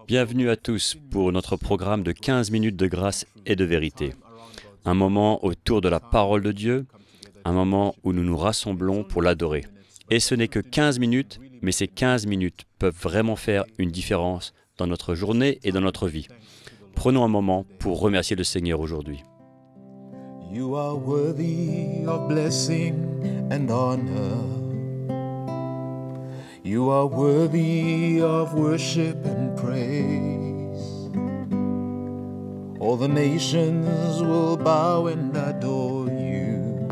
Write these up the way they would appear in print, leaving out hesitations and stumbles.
Bienvenue à tous pour notre programme de 15 minutes de grâce et de vérité. Un moment autour de la parole de Dieu, un moment où nous nous rassemblons pour l'adorer. Et ce n'est que 15 minutes, mais ces 15 minutes peuvent vraiment faire une différence dans notre journée et dans notre vie. Prenons un moment pour remercier le Seigneur aujourd'hui. You are worthy of blessing and honor. You are worthy of worship and praise. All the nations will bow and adore you.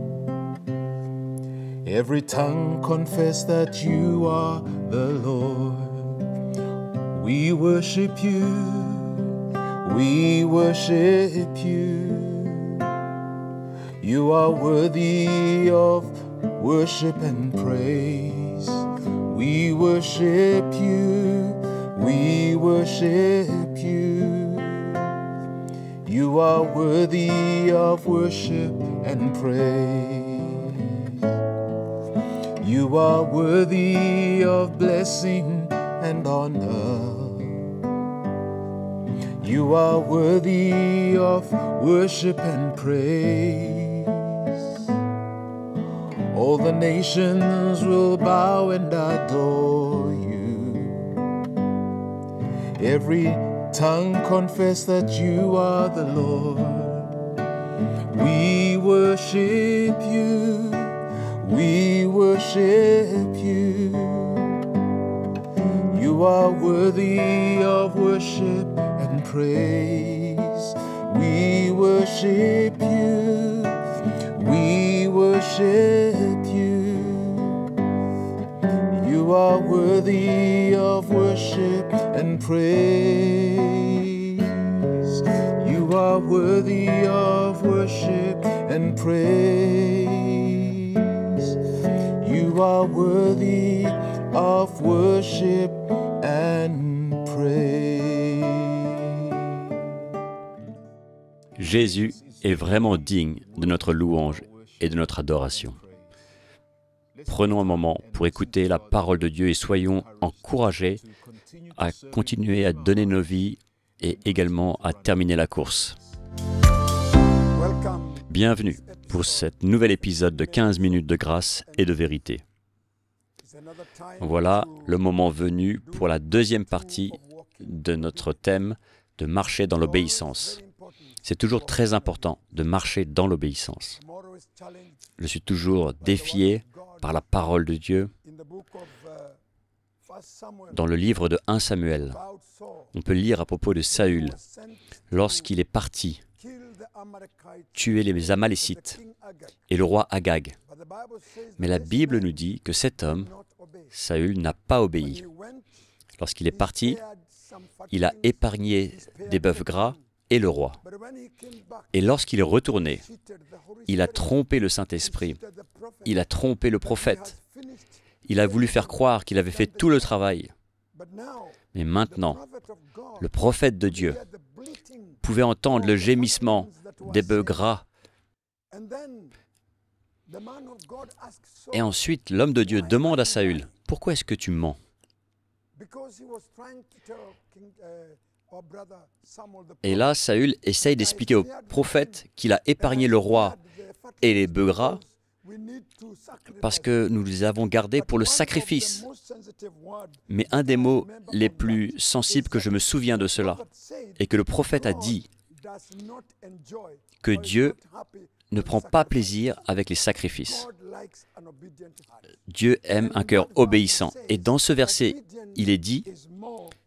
Every tongue confess that you are the Lord. We worship you. We worship you. You are worthy of worship and praise. We worship you, we worship you. You are worthy of worship and praise. You are worthy of blessing and honor. You are worthy of worship and praise. All the nations will bow and adore you. Every tongue confess that you are the Lord. We worship you. We worship you. You are worthy of worship and praise. We worship you. We worship you. You are worthy of worship and praise. You are worthy of worship and praise. You are worthy of worship and praise. Jésus est vraiment digne de notre louange et de notre adoration. Prenons un moment pour écouter la parole de Dieu et soyons encouragés à continuer à donner nos vies et également à terminer la course. Bienvenue pour cet nouvel épisode de 15 minutes de grâce et de vérité. Voilà le moment venu pour la deuxième partie de notre thème de marcher dans l'obéissance. C'est toujours très important de marcher dans l'obéissance. Je suis toujours défié par la parole de Dieu. Dans le livre de 1 Samuel, on peut lire à propos de Saül, lorsqu'il est parti tuer les Amalécites et le roi Agag. Mais la Bible nous dit que cet homme, Saül, n'a pas obéi. Lorsqu'il est parti, il a épargné des bœufs gras et le roi. Et lorsqu'il est retourné, il a trompé le Saint-Esprit, il a trompé le prophète, il a voulu faire croire qu'il avait fait tout le travail. Mais maintenant, le prophète de Dieu pouvait entendre le gémissement des bœufs gras. Et ensuite, l'homme de Dieu demande à Saül, « Pourquoi est-ce que tu mens ?» Et là, Saül essaye d'expliquer au prophète qu'il a épargné le roi et les bœufs gras parce que nous les avons gardés pour le sacrifice. Mais un des mots les plus sensibles que je me souviens de cela est que le prophète a dit que Dieu ne prend pas plaisir avec les sacrifices. Dieu aime un cœur obéissant. Et dans ce verset, il est dit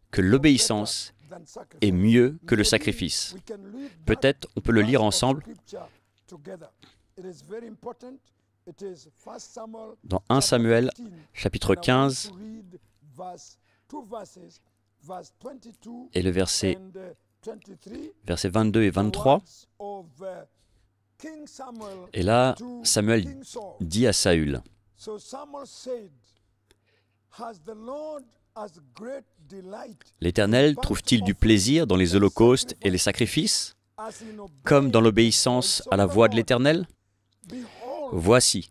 que l'obéissance est mieux que le sacrifice. Peut-être on peut le lire ensemble. Dans 1 Samuel, chapitre 15, et le versets 22 et 23. Et là, Samuel dit à Saül, « L'Éternel trouve-t-il du plaisir dans les holocaustes et les sacrifices, comme dans l'obéissance à la voix de l'Éternel ? Voici,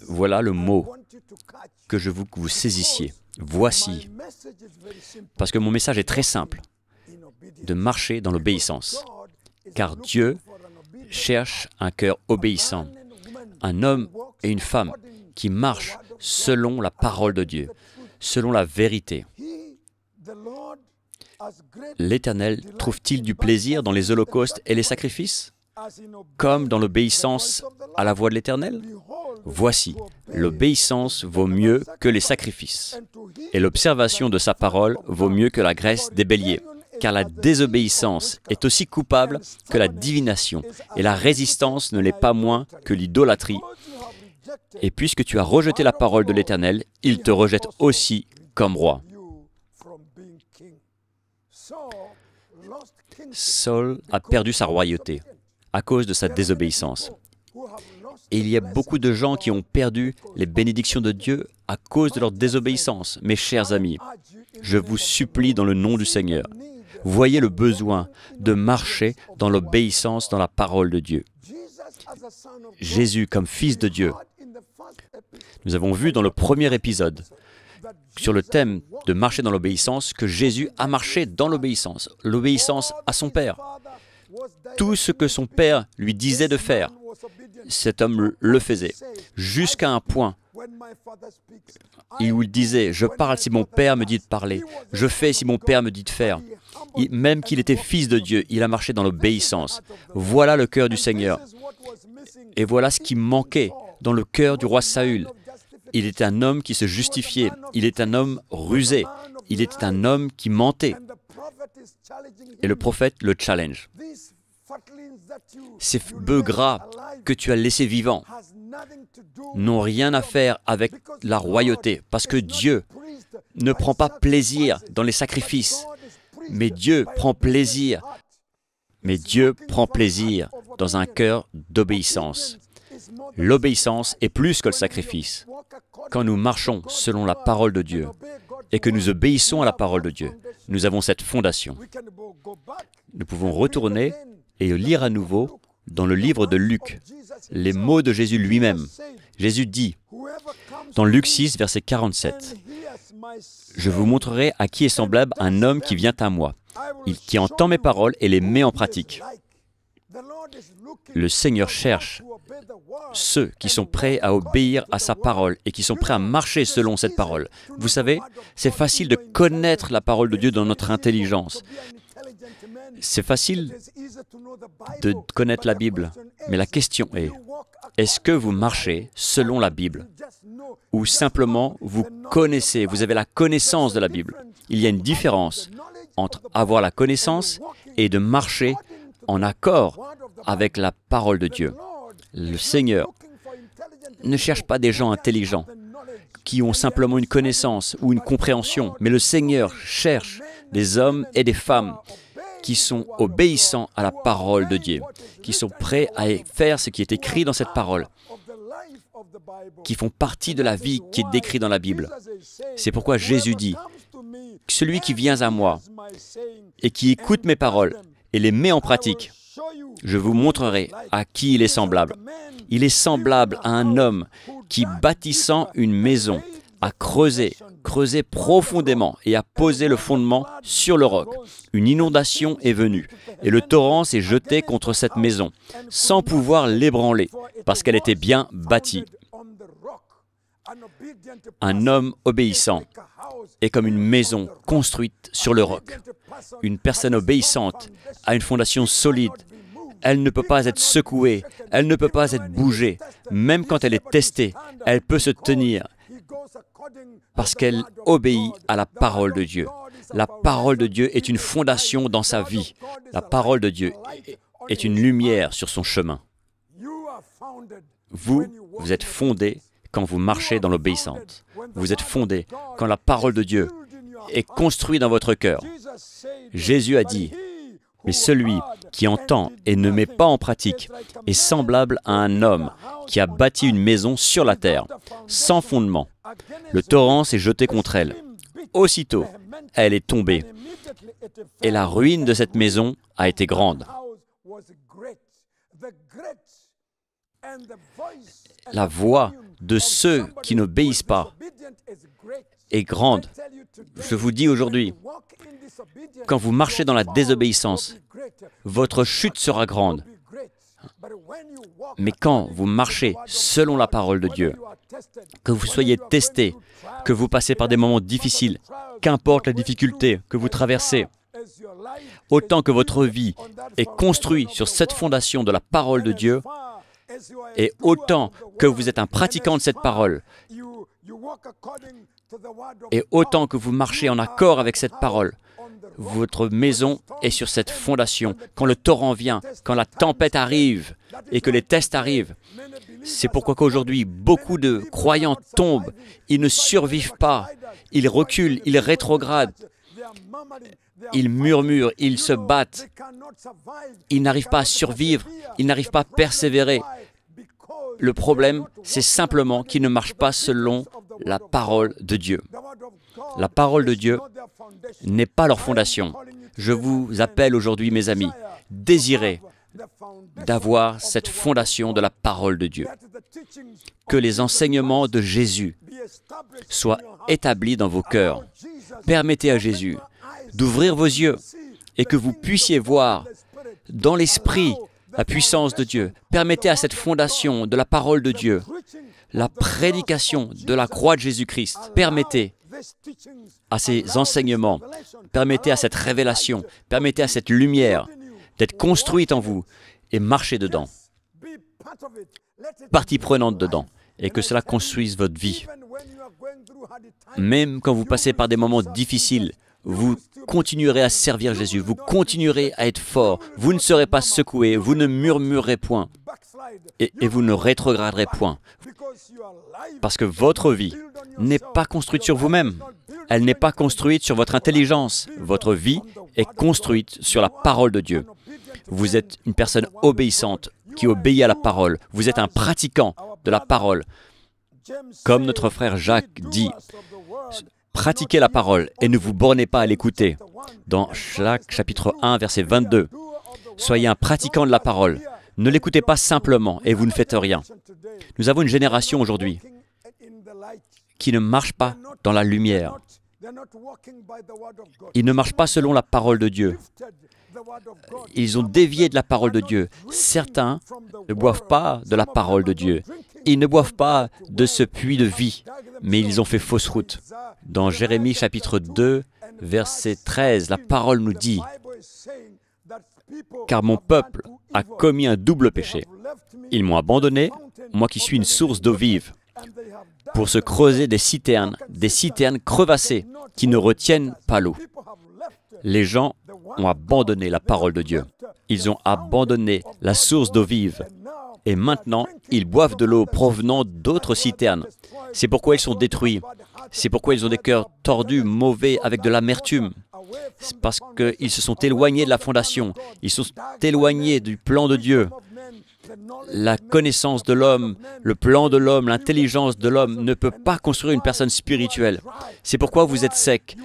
voilà le mot que je veux que vous saisissiez. voici, parce que mon message est très simple, de marcher dans l'obéissance, car Dieu cherche un cœur obéissant, un homme et une femme qui marchent selon la parole de Dieu, selon la vérité. L'Éternel trouve-t-il du plaisir dans les holocaustes et les sacrifices, comme dans l'obéissance à la voix de l'Éternel? Voici, l'obéissance vaut mieux que les sacrifices, et l'observation de sa parole vaut mieux que la graisse des béliers, car la désobéissance est aussi coupable que la divination, et la résistance ne l'est pas moins que l'idolâtrie. Et puisque tu as rejeté la parole de l'Éternel, il te rejette aussi comme roi. Saul a perdu sa royauté à cause de sa désobéissance. Et il y a beaucoup de gens qui ont perdu les bénédictions de Dieu à cause de leur désobéissance. Mes chers amis, je vous supplie dans le nom du Seigneur, voyez le besoin de marcher dans l'obéissance dans la parole de Dieu. Jésus comme Fils de Dieu. Nous avons vu dans le premier épisode, sur le thème de marcher dans l'obéissance, que Jésus a marché dans l'obéissance, l'obéissance à son Père. Tout ce que son Père lui disait de faire, cet homme le faisait, jusqu'à un point où il disait « Je parle si mon Père me dit de parler, je fais si mon Père me dit de faire ». Même qu'il était Fils de Dieu, il a marché dans l'obéissance. Voilà le cœur du Seigneur. Et voilà ce qui manquait dans le cœur du roi Saül. Il était un homme qui se justifiait, il était un homme rusé, il était un homme qui mentait. Et le prophète le challenge. Ces bœufs gras que tu as laissés vivants n'ont rien à faire avec la royauté, parce que Dieu ne prend pas plaisir dans les sacrifices, mais Dieu prend plaisir dans un cœur d'obéissance. L'obéissance est plus que le sacrifice. Quand nous marchons selon la parole de Dieu et que nous obéissons à la parole de Dieu, nous avons cette fondation. Nous pouvons retourner et lire à nouveau dans le livre de Luc les mots de Jésus lui-même. Jésus dit, dans Luc 6, verset 47, « Je vous montrerai à qui est semblable un homme qui vient à moi, qui entend mes paroles et les met en pratique. » Le Seigneur cherche ceux qui sont prêts à obéir à sa parole et qui sont prêts à marcher selon cette parole. Vous savez, c'est facile de connaître la parole de Dieu dans notre intelligence. C'est facile de connaître la Bible, mais la question est-ce que vous marchez selon la Bible? Ou simplement vous connaissez, vous avez la connaissance de la Bible? Il y a une différence entre avoir la connaissance et de marcher en accord avec la parole de Dieu. Le Seigneur ne cherche pas des gens intelligents qui ont simplement une connaissance ou une compréhension, mais le Seigneur cherche des hommes et des femmes qui sont obéissants à la parole de Dieu, qui sont prêts à faire ce qui est écrit dans cette parole, qui font partie de la vie qui est décrite dans la Bible. C'est pourquoi Jésus dit, « Celui qui vient à moi et qui écoute mes paroles et les met en pratique, je vous montrerai à qui il est semblable. Il est semblable à un homme qui, bâtissant une maison, a creusé profondément et a posé le fondement sur le roc. Une inondation est venue, et le torrent s'est jeté contre cette maison, sans pouvoir l'ébranler, parce qu'elle était bien bâtie. Un homme obéissant est comme une maison construite sur le roc. Une personne obéissante a une fondation solide. Elle ne peut pas être secouée, elle ne peut pas être bougée. Même quand elle est testée, elle peut se tenir parce qu'elle obéit à la parole de Dieu. La parole de Dieu est une fondation dans sa vie. La parole de Dieu est une lumière sur son chemin. Vous êtes fondés quand vous marchez dans l'obéissance. Vous êtes fondés quand la parole de Dieu est construite dans votre cœur. Jésus a dit, « Mais celui qui entend et ne met pas en pratique est semblable à un homme qui a bâti une maison sur la terre, sans fondement. Le torrent s'est jeté contre elle. Aussitôt, elle est tombée. Et la ruine de cette maison a été grande. » La voix de ceux qui n'obéissent pas est grande. Je vous dis aujourd'hui, quand vous marchez dans la désobéissance, votre chute sera grande. Mais quand vous marchez selon la parole de Dieu, que vous soyez testé, que vous passez par des moments difficiles, qu'importe la difficulté que vous traversez, autant que votre vie est construite sur cette fondation de la parole de Dieu, et autant que vous êtes un pratiquant de cette parole, et autant que vous marchez en accord avec cette parole, votre maison est sur cette fondation. Quand le torrent vient, quand la tempête arrive et que les tests arrivent, c'est pourquoi qu'aujourd'hui, beaucoup de croyants tombent, ils ne survivent pas, ils reculent, ils rétrogradent, ils murmurent, ils se battent, ils n'arrivent pas à survivre, ils n'arrivent pas à persévérer. Le problème, c'est simplement qu'ils ne marchent pas selon la parole de Dieu. La parole de Dieu n'est pas leur fondation. Je vous appelle aujourd'hui, mes amis, désirez d'avoir cette fondation de la parole de Dieu. Que les enseignements de Jésus soient établis dans vos cœurs. Permettez à Jésus d'ouvrir vos yeux et que vous puissiez voir dans l'esprit la puissance de Dieu. Permettez à cette fondation de la parole de Dieu, la prédication de la croix de Jésus-Christ. Permettez à ces enseignements, permettez à cette révélation, permettez à cette lumière d'être construite en vous et marchez dedans, partie prenante dedans, et que cela construise votre vie. Même quand vous passez par des moments difficiles, vous continuerez à servir Jésus, vous continuerez à être fort, vous ne serez pas secoué, vous ne murmurerez point, et vous ne rétrograderez point, parce que votre vie n'est pas construite sur vous-même, elle n'est pas construite sur votre intelligence, votre vie est construite sur la parole de Dieu. Vous êtes une personne obéissante, qui obéit à la parole, vous êtes un pratiquant de la parole. Comme notre frère Jacques dit, pratiquez la parole et ne vous bornez pas à l'écouter. Dans Jacques chapitre 1, verset 22, soyez un pratiquant de la parole. Ne l'écoutez pas simplement et vous ne faites rien. Nous avons une génération aujourd'hui qui ne marche pas dans la lumière. Ils ne marchent pas selon la parole de Dieu. Ils ont dévié de la parole de Dieu. Certains ne boivent pas de la parole de Dieu. Ils ne boivent pas de ce puits de vie, mais ils ont fait fausse route. Dans Jérémie chapitre 2, verset 13, la parole nous dit « Car mon peuple a commis un double péché. Ils m'ont abandonné, moi qui suis une source d'eau vive, pour se creuser des citernes crevassées qui ne retiennent pas l'eau. » Les gens ont abandonné la parole de Dieu. Ils ont abandonné la source d'eau vive. Et maintenant, ils boivent de l'eau provenant d'autres citernes. C'est pourquoi ils sont détruits. C'est pourquoi ils ont des cœurs tordus, mauvais, avec de l'amertume. C'est parce qu'ils se sont éloignés de la fondation. Ils sont éloignés du plan de Dieu. La connaissance de l'homme, le plan de l'homme, l'intelligence de l'homme ne peut pas construire une personne spirituelle. C'est pourquoi vous êtes sec.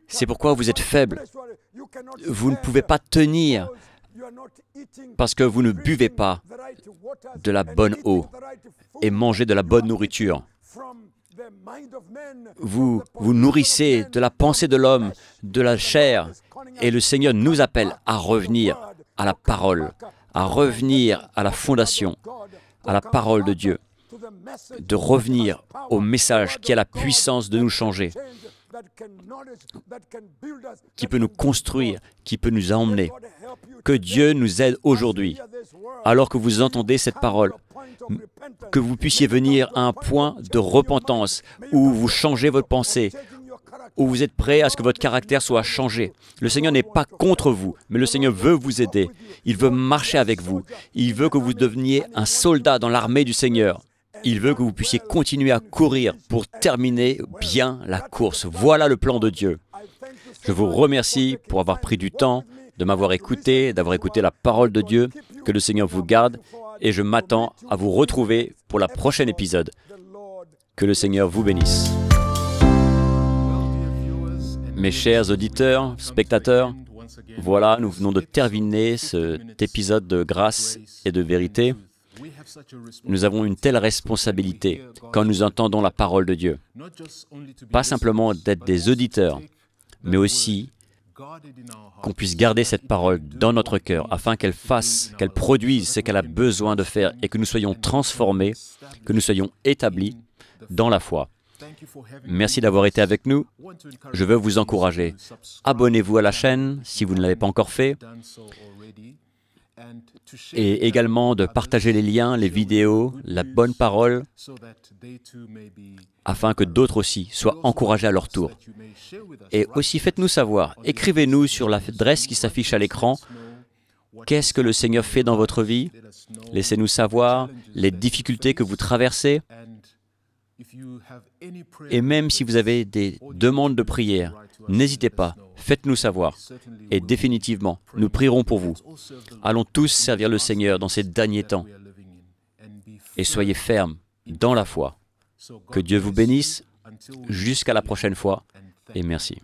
C'est pourquoi vous êtes faible. Vous ne pouvez pas tenir parce que vous ne buvez pas de la bonne eau et mangez de la bonne nourriture. Vous vous nourrissez de la pensée de l'homme, de la chair, et le Seigneur nous appelle à revenir à la parole, à revenir à la fondation, à la parole de Dieu, de revenir au message qui a la puissance de nous changer, qui peut nous construire, qui peut nous emmener. Que Dieu nous aide aujourd'hui, alors que vous entendez cette parole, que vous puissiez venir à un point de repentance où vous changez votre pensée, où vous êtes prêt à ce que votre caractère soit changé. Le Seigneur n'est pas contre vous, mais le Seigneur veut vous aider. Il veut marcher avec vous. Il veut que vous deveniez un soldat dans l'armée du Seigneur. Il veut que vous puissiez continuer à courir pour terminer bien la course. Voilà le plan de Dieu. Je vous remercie pour avoir pris du temps, de m'avoir écouté, d'avoir écouté la parole de Dieu. Que le Seigneur vous garde et je m'attends à vous retrouver pour la prochaine épisode. Que le Seigneur vous bénisse. Mes chers auditeurs, spectateurs, voilà, nous venons de terminer cet épisode de grâce et de vérité. Nous avons une telle responsabilité quand nous entendons la parole de Dieu. Pas simplement d'être des auditeurs, mais aussi qu'on puisse garder cette parole dans notre cœur afin qu'elle fasse, qu'elle produise ce qu'elle a besoin de faire et que nous soyons transformés, que nous soyons établis dans la foi. Merci d'avoir été avec nous. Je veux vous encourager. Abonnez-vous à la chaîne si vous ne l'avez pas encore fait et également de partager les liens, les vidéos, la bonne parole afin que d'autres aussi soient encouragés à leur tour. Et aussi, faites-nous savoir, écrivez-nous sur l'adresse qui s'affiche à l'écran, qu'est-ce que le Seigneur fait dans votre vie? Laissez-nous savoir les difficultés que vous traversez. Et même si vous avez des demandes de prière, n'hésitez pas, faites-nous savoir. Et définitivement, nous prierons pour vous. Allons tous servir le Seigneur dans ces derniers temps. Et soyez fermes dans la foi. Que Dieu vous bénisse. Jusqu'à la prochaine fois. Et merci.